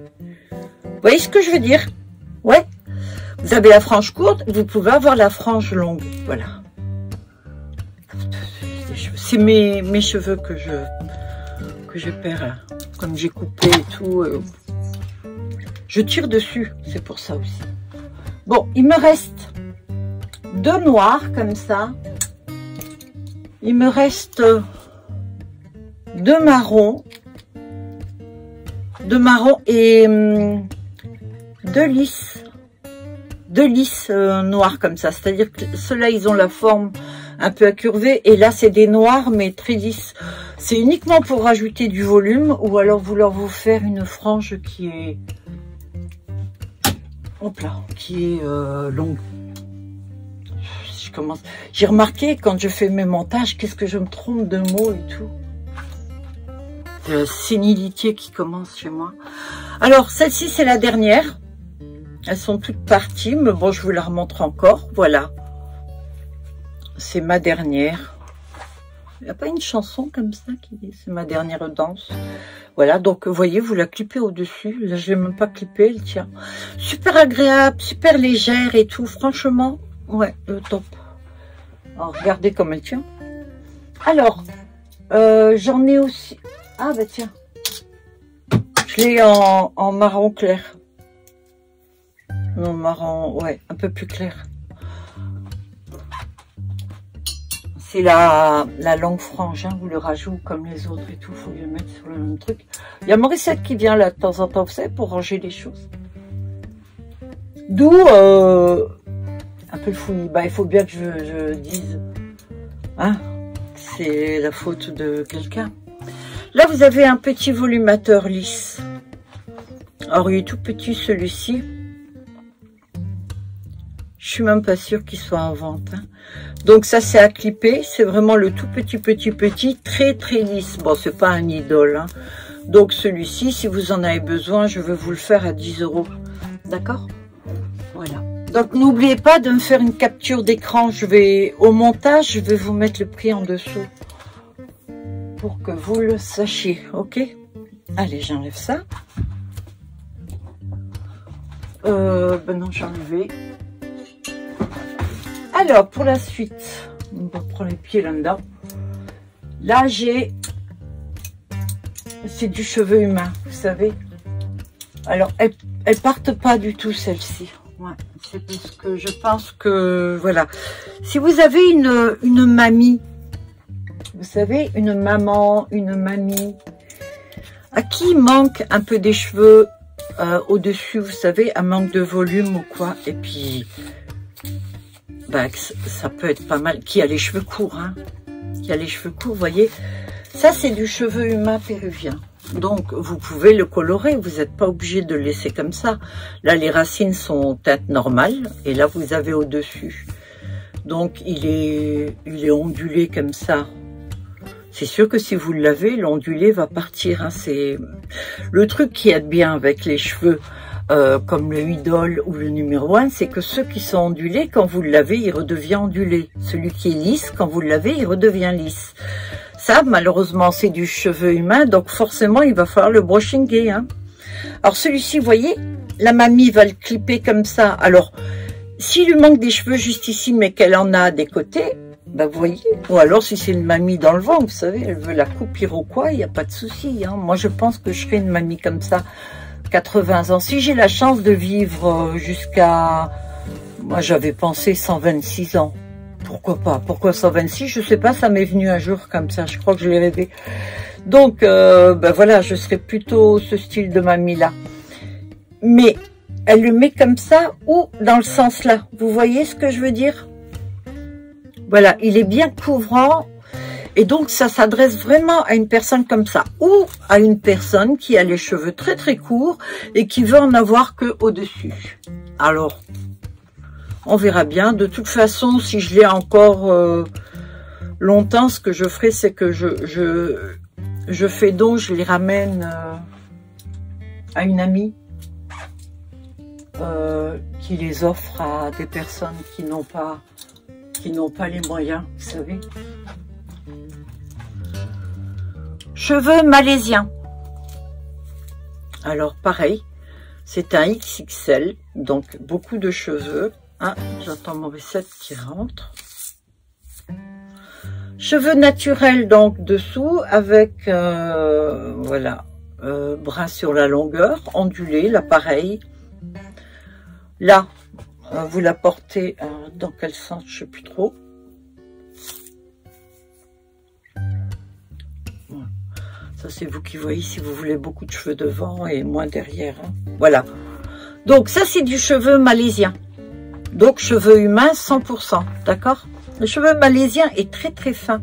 S1: Vous voyez ce que je veux dire? Ouais. Vous avez la frange courte, vous pouvez avoir la frange longue. Voilà. C'est mes cheveux que je perds là. Comme j'ai coupé et tout. Je tire dessus, c'est pour ça aussi. Bon, il me reste 2 noirs comme ça. Il me reste 2 marrons. 2 marrons et 2 lisses. 2 lisses noirs comme ça. C'est-à-dire que ceux-là, ils ont la forme un peu incurvée. Et là, c'est des noirs, mais très lisses. C'est uniquement pour rajouter du volume ou alors vouloir vous faire une frange qui est... Hop là, qui est longue. J'ai remarqué quand je fais mes montages, qu'est-ce que je me trompe de mots et tout. C'est la sénilité qui commence chez moi. Alors, celle-ci, c'est la dernière. Elles sont toutes parties, mais bon, je vous la remontre encore. Voilà. C'est ma dernière. Il n'y a pas une chanson comme ça qui dit c'est ma dernière danse. Voilà, donc vous voyez, vous la clippez au-dessus. Là, je ne l'ai même pas clippée, elle tient. Super agréable, super légère et tout. Franchement, ouais, le top. Alors, regardez comme elle tient. Alors, j'en ai aussi... Ah, bah tiens. Je l'ai en marron clair. Non, marron, ouais, un peu plus clair. C'est la longue frange, hein, vous le rajoutez comme les autres et tout, il faut le mettre sur le même truc. Il y a Morissette qui vient là de temps en temps, vous savez, pour ranger les choses. D'où un peu le fouillis. Bah, il faut bien que je dise, hein, c'est la faute de quelqu'un. Là, vous avez un petit volumateur lisse. Alors, il est tout petit celui-ci. Je suis même pas sûre qu'il soit en vente. Hein. Donc ça, c'est à clipper. C'est vraiment le tout petit, très lisse. Bon, c'est pas un idole. Hein. Donc celui-ci, si vous en avez besoin, je vais vous le faire à 10 €. D'accord? Voilà. Donc n'oubliez pas de me faire une capture d'écran. Au montage, je vais vous mettre le prix en dessous. Pour que vous le sachiez. Ok? Allez, j'enlève ça. Ben non, j'ai enlevé. Alors, pour la suite, on va prendre les pieds là-dedans. Là, c'est du cheveu humain, vous savez. Alors, elles partent pas du tout, celles-ci. Ouais, c'est parce que je pense que, voilà. Si vous avez une mamie, vous savez, une maman, une mamie, à qui il manque un peu des cheveux au-dessus, vous savez, un manque de volume ou quoi, et puis... Bah, ça peut être pas mal. Qui a les cheveux courts, hein. Qui a les cheveux courts, vous voyez. Ça, c'est du cheveu humain péruvien. Donc, vous pouvez le colorer. Vous n'êtes pas obligé de le laisser comme ça. Là, les racines sont teinte normale. Et là, vous avez au-dessus. Donc, il est ondulé comme ça. C'est sûr que si vous le lavez, l'ondulé va partir. Hein. C'est le truc qui est bien avec les cheveux. Comme le idole ou le numéro 1, c'est que ceux qui sont ondulés, quand vous le lavez, il redevient ondulé. Celui qui est lisse, quand vous le lavez, il redevient lisse. Ça, malheureusement, c'est du cheveu humain, donc forcément, il va falloir le brushinger. Hein. Alors, celui-ci, vous voyez, la mamie va le clipper comme ça. Alors, s'il lui manque des cheveux juste ici, mais qu'elle en a des côtés, ben, vous voyez. Ou alors, si c'est une mamie dans le vent, vous savez, elle veut la coupe iroquois, il n'y a pas de souci. Hein. Moi, je pense que je serai une mamie comme ça. 80 ans. Si j'ai la chance de vivre jusqu'à... Moi, j'avais pensé 126 ans. Pourquoi pas? Pourquoi 126? Je sais pas, ça m'est venu un jour comme ça. Je crois que je l'ai rêvé. Donc, ben voilà, je serais plutôt ce style de mamie-là. Mais, elle le met comme ça ou dans le sens là. Vous voyez ce que je veux dire? Voilà, il est bien couvrant. Et donc, ça s'adresse vraiment à une personne comme ça. Ou à une personne qui a les cheveux très courts et qui veut en avoir que au-dessus. Alors, on verra bien. De toute façon, si je l'ai encore longtemps, ce que je ferai, c'est que je fais don, je les ramène à une amie qui les offre à des personnes qui n'ont pas les moyens, vous savez. Cheveux malaisiens. Alors pareil, c'est un XXL, donc beaucoup de cheveux. Ah, j'entends mon recette qui rentre. Cheveux naturels donc dessous avec voilà, brun sur la longueur, ondulé, là pareil. Là, vous la portez dans quel sens, je sais plus trop. Ça c'est vous qui voyez si vous voulez beaucoup de cheveux devant et moins derrière. Hein. Voilà. Donc ça c'est du cheveu malaisien. Donc cheveux humains 100%, d'accord? Le cheveu malaisien est très très fin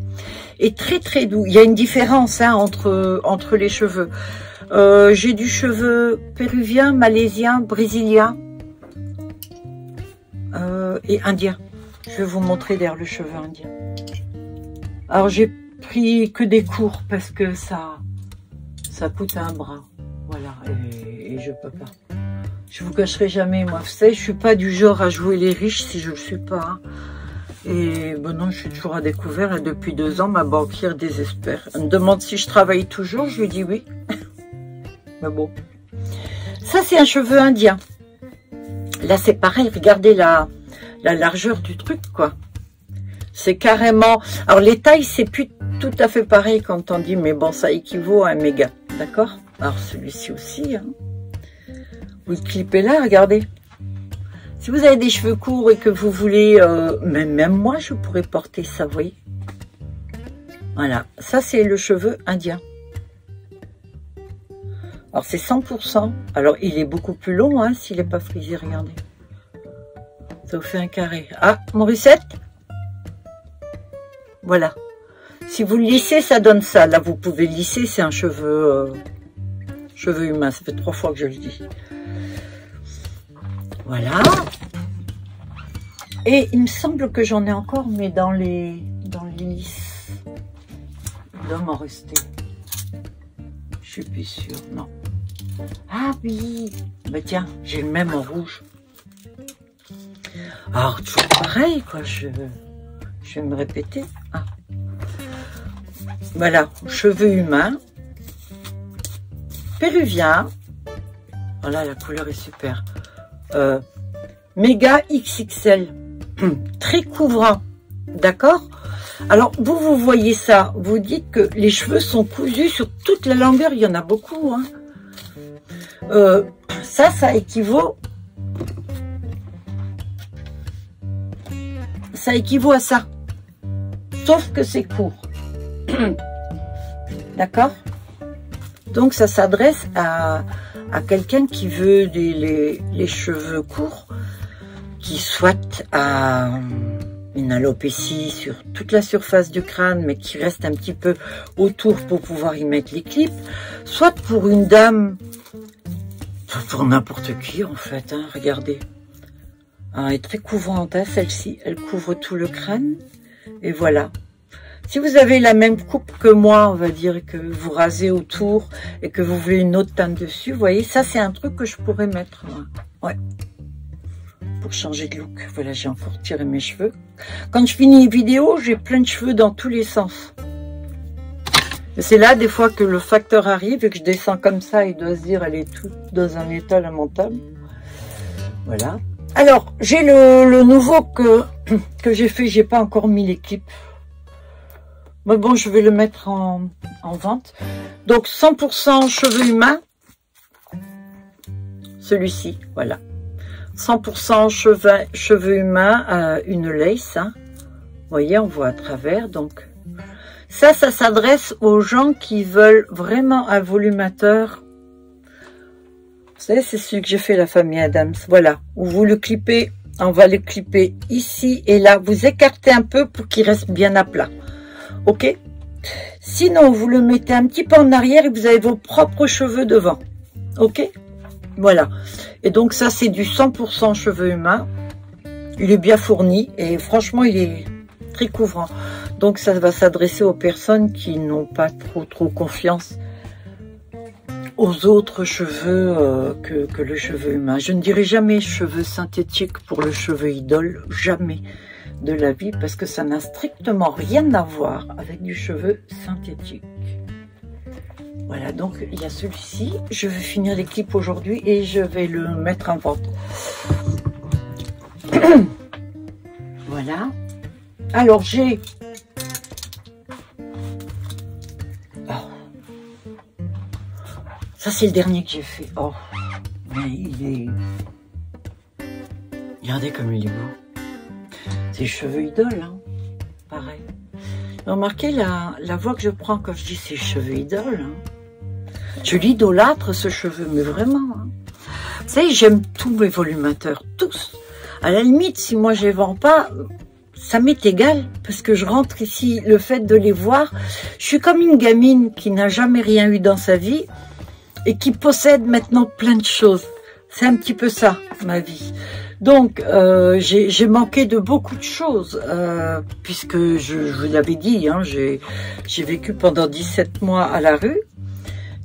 S1: et très très doux. Il y a une différence hein, entre les cheveux. J'ai du cheveu péruvien, malaisien, brésilien et indien. Je vais vous montrer d'ailleurs le cheveu indien. Alors j'ai pris que des courts parce que ça coûte un bras. Voilà, et je peux pas. Je vous cacherai jamais, moi, vous savez, je suis pas du genre à jouer les riches si je le suis pas. Hein. Et bon non, je suis toujours à découvert et depuis 2 ans, ma banquière désespère. Elle me demande si je travaille toujours, je lui dis oui. Mais bon. Ça, c'est un cheveu indien. Là, c'est pareil, regardez la largeur du truc, quoi. C'est carrément... Alors, les tailles, c'est plus tout à fait pareil quand on dit, mais bon, ça équivaut à un méga, d'accord? Alors, celui-ci aussi, hein. Vous le clippez là, regardez. Si vous avez des cheveux courts et que vous voulez, même moi, je pourrais porter ça, vous voyez. Voilà, ça c'est le cheveu indien. Alors c'est 100%. Alors il est beaucoup plus long, hein, s'il n'est pas frisé, regardez. Ça vous fait un carré. Ah, Morissette. Voilà. Si vous le lissez, ça donne ça. Là, vous pouvez lisser, c'est un cheveu, cheveu humain. Ça fait 3 fois que je le dis. Voilà. Et il me semble que j'en ai encore, mais dans les lisses. Il doit m'en rester. Je suis plus sûre, non. Ah oui. Bah tiens, j'ai le même en rouge. Alors, toujours pareil, quoi. Je vais me répéter. Ah. Voilà, cheveux humains. Péruvien. Voilà, la couleur est super. Méga XXL, très couvrant, d'accord? Alors, vous voyez ça, vous dites que les cheveux sont cousus sur toute la longueur, il y en a beaucoup, hein. Ça équivaut... Ça équivaut à ça, sauf que c'est court, d'accord? Donc, ça s'adresse à quelqu'un qui veut les cheveux courts, qui souhaite une alopécie sur toute la surface du crâne, mais qui reste un petit peu autour pour pouvoir y mettre les clips, soit pour une dame, pour n'importe qui en fait, hein, regardez. Elle est très couvrante, hein, celle-ci, elle couvre tout le crâne, et voilà. Si vous avez la même coupe que moi, on va dire que vous rasez autour et que vous voulez une autre teinte dessus, vous voyez, ça c'est un truc que je pourrais mettre, moi. Ouais. Pour changer de look. Voilà, j'ai encore tiré mes cheveux. Quand je finis une vidéo, j'ai plein de cheveux dans tous les sens. C'est là, des fois, que le facteur arrive et que je descends comme ça, il doit se dire, elle est toute dans un état lamentable. Voilà. Alors, j'ai le nouveau que j'ai fait, j'ai pas encore mis les clips. Mais bon, je vais le mettre en vente. Donc, 100% cheveux humains. Celui-ci, voilà. 100% cheveux humains, une lace. Hein. Vous voyez, on voit à travers. Donc, ça s'adresse aux gens qui veulent vraiment un volumateur. Vous savez, c'est celui que j'ai fait, la famille Adams. Voilà, où vous le clippez. On va le clipper ici et là. Vous écartez un peu pour qu'il reste bien à plat. Ok? Sinon, vous le mettez un petit peu en arrière et vous avez vos propres cheveux devant. Ok? Voilà. Et donc, ça, c'est du 100% cheveux humains. Il est bien fourni et franchement, il est très couvrant. Donc, ça va s'adresser aux personnes qui n'ont pas trop confiance aux autres cheveux que le cheveu humain. Je ne dirai jamais cheveux synthétiques pour le cheveu idole. Jamais de la vie, parce que ça n'a strictement rien à voir avec du cheveu synthétique. Voilà, donc il y a celui-ci. Je vais finir les clips aujourd'hui et je vais le mettre en vente. Voilà. Alors j'ai... Oh. Ça c'est le dernier que j'ai fait. Oh, mais il est... Regardez comme il est beau. C'est les cheveux idoles, hein. Pareil. Remarquez la voix que je prends quand je dis ces cheveux idoles. Hein. Je l'idolâtre ce cheveu, mais vraiment. Hein. Vous savez, j'aime tous mes volumateurs, tous. À la limite, si moi je les vends pas, ça m'est égal, parce que je rentre ici, le fait de les voir, je suis comme une gamine qui n'a jamais rien eu dans sa vie et qui possède maintenant plein de choses. C'est un petit peu ça, ma vie. Donc, j'ai manqué de beaucoup de choses, puisque je vous l'avais dit, hein, j'ai vécu pendant 17 mois à la rue.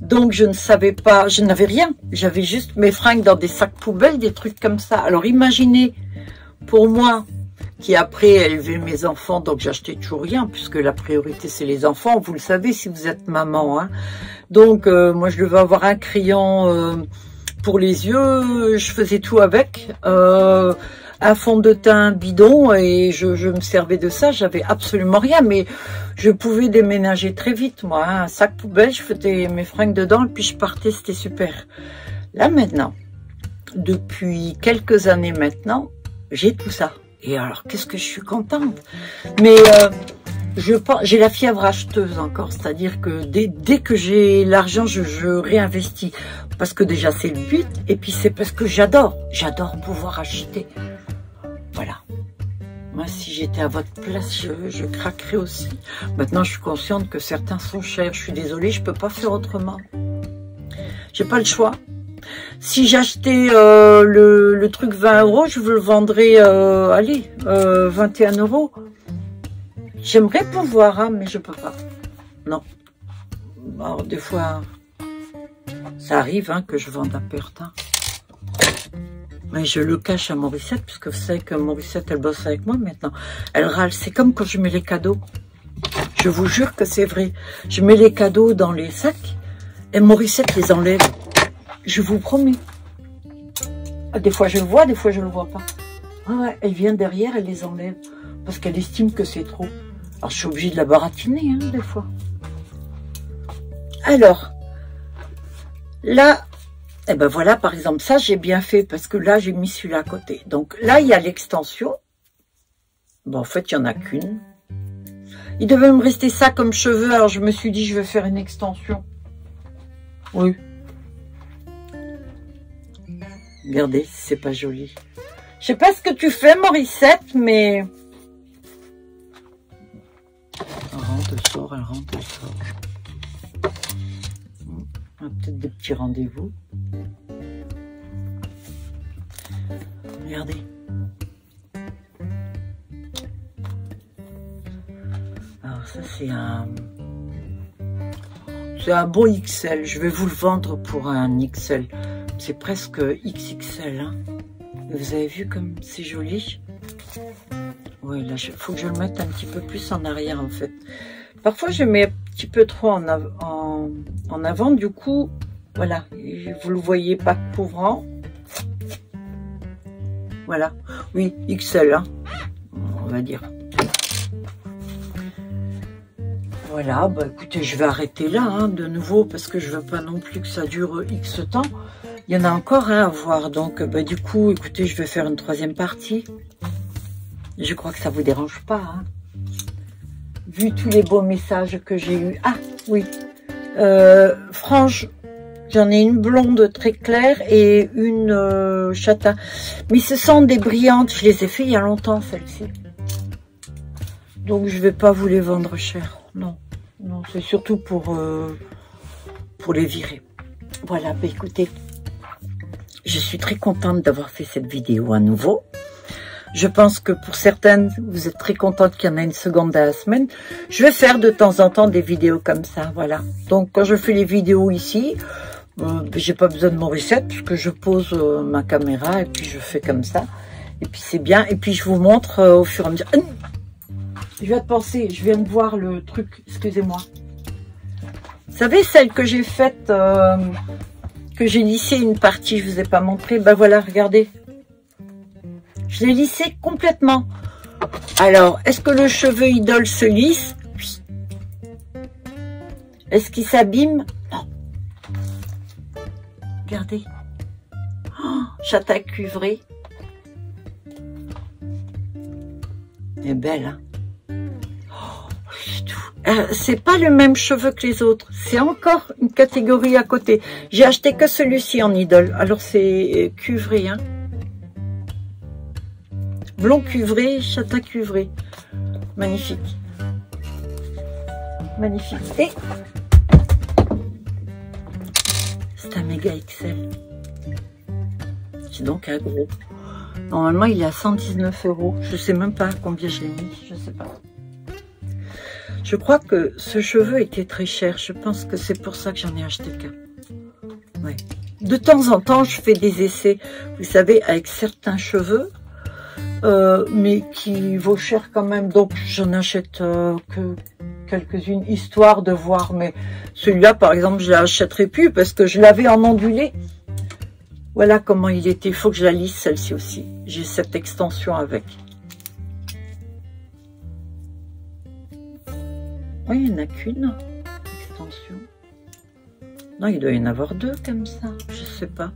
S1: Donc, je ne savais pas, je n'avais rien. J'avais juste mes fringues dans des sacs poubelles, des trucs comme ça. Alors, imaginez, pour moi, qui après a élevé mes enfants, donc j'achetais toujours rien, puisque la priorité, c'est les enfants. Vous le savez si vous êtes maman. Hein. Donc, moi, je devais avoir un crayon... pour les yeux, je faisais tout avec, un fond de teint bidon et je me servais de ça, j'avais absolument rien, mais je pouvais déménager très vite, moi, hein, un sac poubelle, je faisais mes fringues dedans et puis je partais, c'était super. Là maintenant, depuis quelques années maintenant, j'ai tout ça. Et alors, qu'est-ce que je suis contente. Mais j'ai la fièvre acheteuse encore, c'est-à-dire que dès que j'ai l'argent, je réinvestis. Parce que déjà, c'est le but, et puis c'est parce que j'adore pouvoir acheter. Voilà. Moi, si j'étais à votre place, je craquerais aussi. Maintenant, je suis consciente que certains sont chers. Je suis désolée, je peux pas faire autrement. J'ai pas le choix. Si j'achetais le truc 20 €, je vous le vendrais, allez, 21 €. J'aimerais pouvoir, hein, mais je peux pas. Non. Alors, des fois, ça arrive hein, que je vende à perte. Hein. Mais je le cache à Morissette, puisque vous savez que Morissette, elle bosse avec moi maintenant. Elle râle. C'est comme quand je mets les cadeaux. Je vous jure que c'est vrai. Je mets les cadeaux dans les sacs et Morissette les enlève. Je vous promets. Des fois, je le vois, des fois, je le vois pas. Ah ouais, elle vient derrière, elle les enlève. Parce qu'elle estime que c'est trop. Alors, je suis obligée de la baratiner, hein, des fois. Alors, là, eh ben voilà, par exemple, ça, j'ai bien fait, parce que là, j'ai mis celui-là à côté. Donc, là, il y a l'extension. Bon, en fait, il n'y en a qu'une. Il devait me rester ça comme cheveux, alors je me suis dit, je vais faire une extension. Oui. Regardez, c'est pas joli. Je sais pas ce que tu fais, Morissette, mais... Elle rentre, elle sort, elle rentre, elle sort. On a peut-être des petits rendez-vous. Regardez. Alors ça, c'est un... C'est un beau XL. Je vais vous le vendre pour un XL. C'est presque XXL. Hein. Vous avez vu comme c'est joli? Oui, là, il faut que je le mette un petit peu plus en arrière, en fait. Parfois, je mets un petit peu trop en avant. Du coup, voilà. Vous le voyez pas couvrant. Voilà. Oui, XL, hein, on va dire. Voilà, bah écoutez, je vais arrêter là, hein, de nouveau, parce que je veux pas non plus que ça dure X temps. Il y en a encore hein, à voir, donc bah, du coup, écoutez, je vais faire une troisième partie. Je crois que ça vous dérange pas, hein. Vu tous les beaux messages que j'ai eus. Ah, oui. Frange, j'en ai une blonde très claire et une châtain. Mais ce sont des brillantes, je les ai fait il y a longtemps, celles-ci. Donc, je vais pas vous les vendre cher. Non, non, c'est surtout pour les virer. Voilà, bah écoutez, je suis très contente d'avoir fait cette vidéo à nouveau. Je pense que pour certaines, vous êtes très contentes qu'il y en a une seconde à la semaine. Je vais faire de temps en temps des vidéos comme ça, voilà. Donc, quand je fais les vidéos ici, j'ai pas besoin de Morissette, parce que je pose ma caméra et puis je fais comme ça. Et puis, c'est bien. Et puis, je vous montre au fur et à mesure. Je viens de penser, je viens de voir le truc, excusez-moi. Vous savez, celle que j'ai faite, que j'ai lissé une partie, je vous ai pas montré. Ben voilà, regardez. Je l'ai lissé complètement. Alors, est-ce que le cheveu idole se lisse? Oui. Est-ce qu'il s'abîme? Non. Regardez. Oh, châtain cuivré. Elle est belle, hein? C'est pas le même cheveu que les autres. C'est encore une catégorie à côté. J'ai acheté que celui-ci en idole. Alors c'est cuivré, hein. Blond cuivré, châtain cuivré. Magnifique. Magnifique. Et c'est un méga XL. C'est donc un gros. Normalement, il est à 119 €. Je sais même pas combien j'ai mis. Je sais pas. Je crois que ce cheveu était très cher. Je pense que c'est pour ça que j'en ai acheté qu'un. Ouais. De temps en temps, je fais des essais, vous savez, avec certains cheveux, mais qui vaut cher quand même. Donc, j'en achète que quelques-unes, histoire de voir. Mais celui-là, par exemple, je ne l'achèterai plus parce que je l'avais en ondulé. Voilà comment il était. Il faut que je la lisse, celle-ci aussi. J'ai cette extension avec. Oui, il n'y en a qu'une extension. Non, il doit y en avoir deux comme ça. Je sais pas.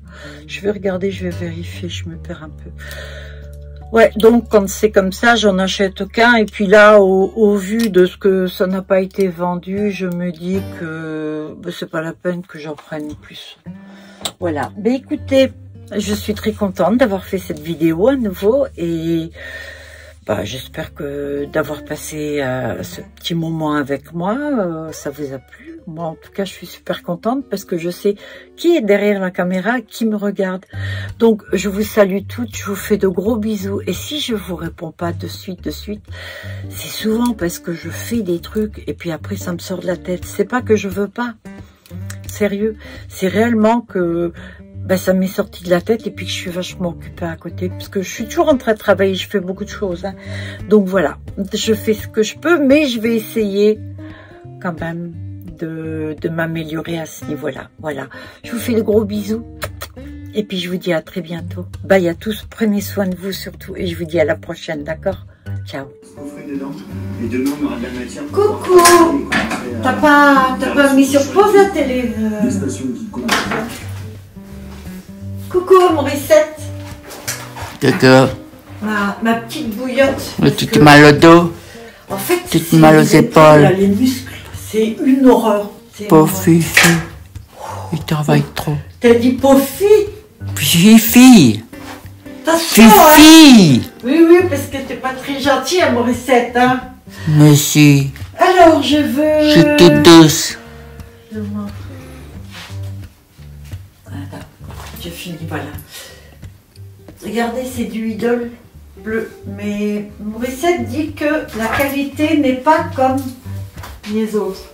S1: Je vais regarder, je vais vérifier. Je me perds un peu. Ouais, donc quand c'est comme ça, j'en achète qu'un. Et puis là, au vu de ce que ça n'a pas été vendu, je me dis que c'est pas la peine que j'en prenne plus. Voilà. Mais écoutez, je suis très contente d'avoir fait cette vidéo à nouveau. Et j'espère que d'avoir passé ce petit moment avec moi, ça vous a plu. Moi, en tout cas, je suis super contente parce que je sais qui est derrière la caméra, qui me regarde. Donc, je vous salue toutes, je vous fais de gros bisous. Et si je vous réponds pas de suite, c'est souvent parce que je fais des trucs et puis après, ça me sort de la tête. C'est pas que je veux pas. Sérieux. C'est réellement que ça m'est sorti de la tête et puis que je suis vachement occupée à côté parce que je suis toujours en train de travailler, je fais beaucoup de choses. Hein. Donc voilà, je fais ce que je peux, mais je vais essayer quand même de m'améliorer à ce niveau-là. Voilà, je vous fais de gros bisous et puis je vous dis à très bientôt. Bye à tous, prenez soin de vous surtout et je vous dis à la prochaine, d'accord? Ciao.
S2: Et demain, on aura de la matière.
S1: Coucou. T'as pas mis sur pause la télé?
S2: Des stations qui comptent.
S1: Coucou Morissette.
S3: Coucou.
S1: Ma petite bouillotte.
S3: Tu te mal au dos.
S1: En fait,
S3: tu te mal aux épaules.
S1: Là, les muscles, c'est une horreur.
S3: Pauvre Fifi. Il travaille trop.
S1: T'as dit pauvre fille?
S3: Fifi.
S1: Attention,
S3: Fifi.
S1: hein. Oui, parce que t'es pas très gentille à Morissette, hein.
S3: Mais si.
S1: Alors, je veux...
S3: Je te douce.
S1: Je m'en prie. Voilà. J'ai fini, voilà. Regardez, c'est du idole bleu. Mais Morissette dit que la qualité n'est pas comme les autres.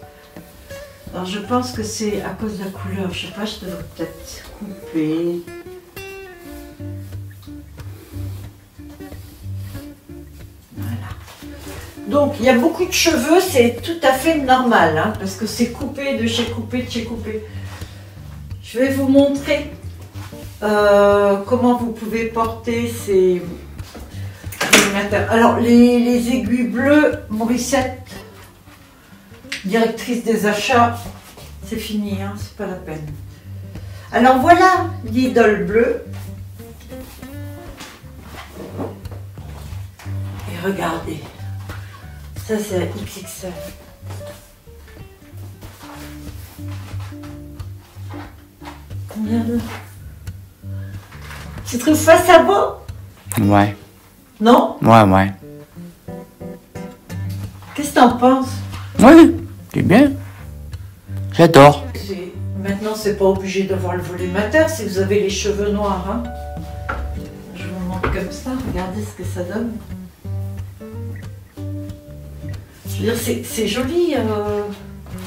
S1: Alors je pense que c'est à cause de la couleur. Je sais pas, je devrais peut-être couper. Voilà. Donc il y a beaucoup de cheveux, c'est tout à fait normal, hein, parce que c'est coupé de chez coupé, de chez coupé. Je vais vous montrer comment vous pouvez porter ces collimateurs. Alors les aiguilles bleues, Morissette, directrice des achats, c'est fini, hein, c'est pas la peine. Alors voilà l'idole bleue. Et regardez, ça c'est la XXL. Combien de... Tu trouves pas ça beau?
S3: Ouais.
S1: Non?
S3: Ouais.
S1: Qu'est-ce que t'en penses?
S3: Oui, c'est bien. J'adore.
S1: Maintenant, c'est pas obligé d'avoir le volumateur si vous avez les cheveux noirs. Hein. Je vous montre comme ça, regardez ce que ça donne. Je veux dire, c'est joli.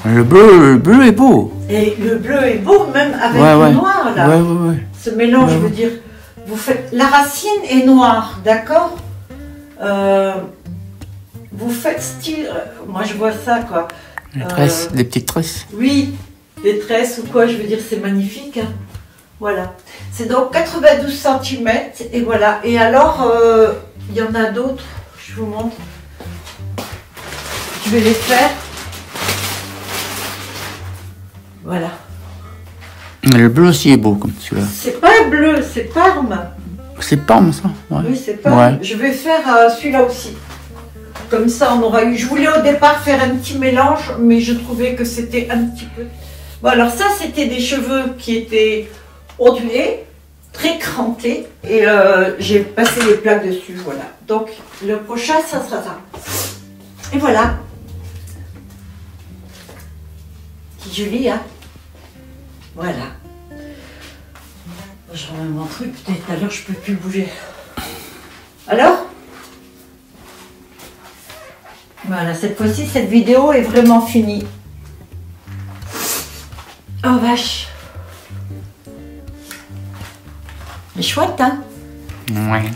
S3: Le bleu est beau.
S1: Et le bleu est beau, même avec le noir, là.
S3: Ouais.
S1: Ce mélange, je veux dire, vous faites... La racine est noire, d'accord? Vous faites style... moi, je vois ça, quoi.
S3: Les tresses, des petites tresses.
S1: Oui, des tresses ou quoi, je veux dire, c'est magnifique. Hein. Voilà. C'est donc 92 cm et voilà. Et alors, il y en a d'autres, je vous montre. Je vais les faire. Voilà.
S3: Le bleu aussi est beau comme celui-là.
S1: C'est pas bleu, c'est Parme.
S3: C'est Parme ça, ouais.
S1: Oui, c'est Parme.
S3: Ouais.
S1: Je vais faire celui-là aussi. Comme ça, on aura eu... Je voulais au départ faire un petit mélange, mais je trouvais que c'était un petit peu... Bon, alors ça, c'était des cheveux qui étaient ondulés, très crantés, et j'ai passé les plaques dessus, voilà. Donc, le prochain, ça sera ça. Et voilà. C'est joli, hein? Voilà. Je remets mon truc, peut-être alors je peux plus bouger. Alors? Voilà, cette fois-ci, cette vidéo est vraiment finie. Oh vache. C'est chouette, hein?
S3: Ouais.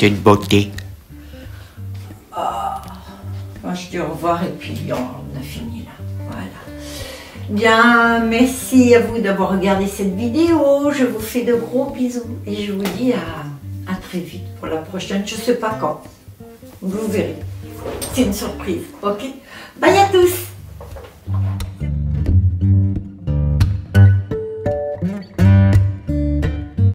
S3: C'est une beauté.
S1: Moi, je dis au revoir et puis on a fini là. Voilà. Bien, merci à vous d'avoir regardé cette vidéo. Je vous fais de gros bisous et je vous dis à très vite pour la prochaine. Je ne sais pas quand. Vous verrez. C'est une surprise, ok? Bye à tous!